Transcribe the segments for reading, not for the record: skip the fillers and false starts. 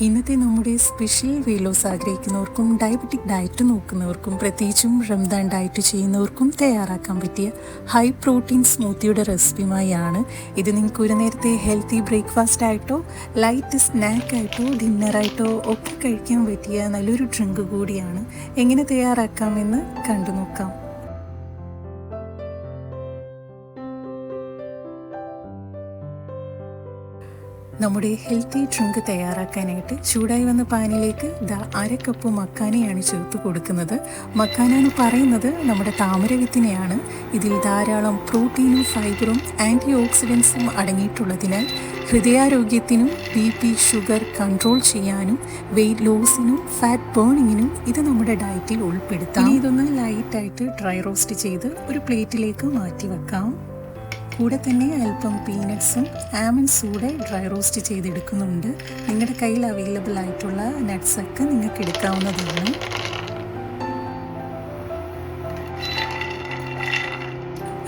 ഇന്നത്തെ നമ്മുടെ special weight loss ആഗ്രഹിക്കുന്നവർക്കും ഡയബറ്റിക് ഡയറ്റ് നോക്കുന്നവർക്കും പ്രത്യേകിച്ചും റംദാൻ ഡയറ്റ് ചെയ്യുന്നവർക്കും തയ്യാറാക്കാൻ പറ്റിയ ഹൈ പ്രോട്ടീൻ സ്മൂത്തിയുടെ റെസിപ്പിയുമായാണ് ഇത്. നിങ്ങൾക്ക് ഒരു നേരത്തെ ഹെൽത്തി ബ്രേക്ക്ഫാസ്റ്റ് ആയിട്ടോ ലൈറ്റ് സ്നാക്കായിട്ടോ ഡിന്നറായിട്ടോ ഒക്കെ കഴിക്കാൻ പറ്റിയ നല്ലൊരു ഡ്രിങ്ക് കൂടിയാണ്. എങ്ങനെ തയ്യാറാക്കാമെന്ന് കണ്ടു നോക്കാം. നമ്മുടെ ഹെൽത്തി ഡ്രിങ്ക് തയ്യാറാക്കാനായിട്ട് ചൂടായി വന്ന പാനിലേക്ക് അര കപ്പ് മക്കാനയാണ് ചേർത്ത് കൊടുക്കുന്നത്. മക്കാന എന്ന് പറയുന്നത് നമ്മുടെ താമരവിത്തിനെയാണ്. ഇതിൽ ധാരാളം പ്രോട്ടീനും ഫൈബറും ആൻറ്റി ഓക്സിഡൻസും അടങ്ങിയിട്ടുള്ളതിനാൽ ഹൃദയാരോഗ്യത്തിനും BP ഷുഗർ കൺട്രോൾ ചെയ്യാനും വെയിറ്റ് ലോസിനും ഫാറ്റ് ബേണിങ്ങിനും ഇത് നമ്മുടെ ഡയറ്റിൽ ഉൾപ്പെടുത്താം. ഇതൊന്ന് ലൈറ്റായിട്ട് ഡ്രൈ റോസ്റ്റ് ചെയ്ത് ഒരു പ്ലേറ്റിലേക്ക് മാറ്റി വെക്കാം. കൂടെ തന്നെ അല്പം പീനട്ട്സും ആമൻഡ്സും കൂടെ ഡ്രൈ റോസ്റ്റ് ചെയ്തെടുക്കുന്നുണ്ട്. നിങ്ങളുടെ കയ്യിൽ അവൈലബിൾ ആയിട്ടുള്ള നട്ട്സൊക്കെ നിങ്ങൾക്ക് എടുക്കാവുന്നതാണ്.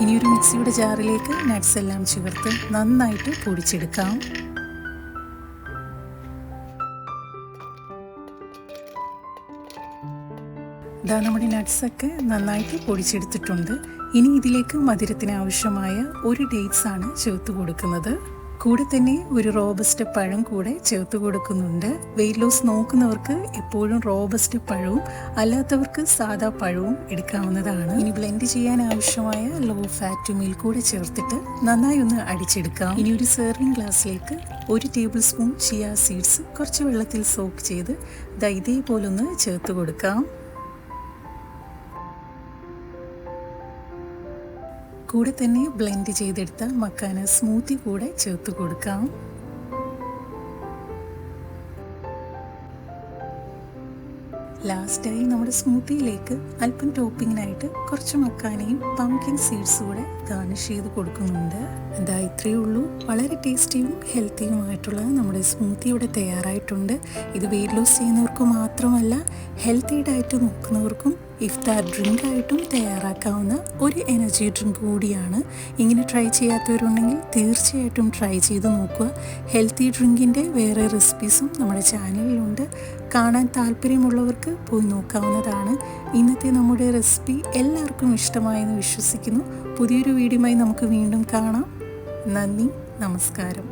ഇനിയൊരു മിക്സിയുടെ ജാറിലേക്ക് നട്ട്സ് എല്ലാം ചേർത്ത് നന്നായിട്ട് പൊടിച്ചെടുക്കാം. നമ്മുടെ നട്ട്സൊക്കെ നന്നായിട്ട് പൊടിച്ചെടുത്തിട്ടുണ്ട്. ഇനി ഇതിലേക്ക് മധുരത്തിന് ആവശ്യമായ ഒരു ഡേറ്റ്സ് ആണ് ചേർത്ത് കൊടുക്കുന്നത്. കൂടെ തന്നെ ഒരു റോബസ്റ്റ് പഴം കൂടെ ചേർത്ത് കൊടുക്കുന്നുണ്ട്. വെയിറ്റ് ലോസ് നോക്കുന്നവർക്ക് എപ്പോഴും റോബസ്റ്റ് പഴവും അല്ലാത്തവർക്ക് സാദാ പഴവും എടുക്കാവുന്നതാണ്. ഇനി ബ്ലെൻഡ് ചെയ്യാൻ ആവശ്യമായ ലോ ഫാറ്റ് മിൽക്ക് കൂടെ ചേർത്തിട്ട് നന്നായി ഒന്ന് അടിച്ചെടുക്കാം. ഇനി ഒരു സെർവിങ് ഗ്ലാസ്സിലേക്ക് 1 ടേബിൾ സ്പൂൺ ചിയ സീഡ്സ് കുറച്ച് വെള്ളത്തിൽ സോക്ക് ചെയ്ത് ഇതേപോലൊന്ന് ചേർത്ത് കൊടുക്കാം. കൂടെ തന്നെ ബ്ലെൻഡ് ചെയ്തെടുത്ത മക്കാന സ്മൂത്തി കൂടെ ചേർത്ത് കൊടുക്കാം. ലാസ്റ്റായി നമ്മുടെ സ്മൂത്തിയിലേക്ക് അല്പം ടോപ്പിങ്ങിനായിട്ട് കുറച്ച് മക്കാനയും പംകിൻ സീഡ്സും കൂടെ ഗാർണിഷ് ചെയ്ത് കൊടുക്കുന്നുണ്ട്. ഇത്രയേ ഉള്ളൂ. വളരെ ടേസ്റ്റിയും ഹെൽത്തിയുമായിട്ടുള്ള നമ്മുടെ സ്മൂത്തി ഇവിടെ തയ്യാറായിട്ടുണ്ട്. ഇത് വെയിറ്റ് ലോസ് ചെയ്യുന്നവർക്ക് മാത്രമല്ല ഹെൽത്തി ഡയറ്റ് നോക്കുന്നവർക്കും ഇഫ്താർ ഡ്രിങ്ക് ആയിട്ടും തയ്യാറാക്കാവുന്ന ഒരു എനർജി ഡ്രിങ്ക് കൂടിയാണ്. ഇങ്ങനെ ട്രൈ ചെയ്യാത്തവരുണ്ടെങ്കിൽ തീർച്ചയായിട്ടും ട്രൈ ചെയ്ത് നോക്കുക. ഹെൽത്തി ഡ്രിങ്കിൻ്റെ വേറെ റെസിപ്പീസും നമ്മുടെ ചാനലിലുണ്ട്. കാണാൻ താല്പര്യമുള്ളവർക്ക് പോയി നോക്കാവുന്നതാണ്. ഇന്നത്തെ നമ്മുടെ റെസിപ്പി എല്ലാവർക്കും ഇഷ്ടമായെന്ന് വിശ്വസിക്കുന്നു. പുതിയൊരു വീഡിയോയുമായി നമുക്ക് വീണ്ടും കാണാം. നന്ദി, നമസ്കാരം.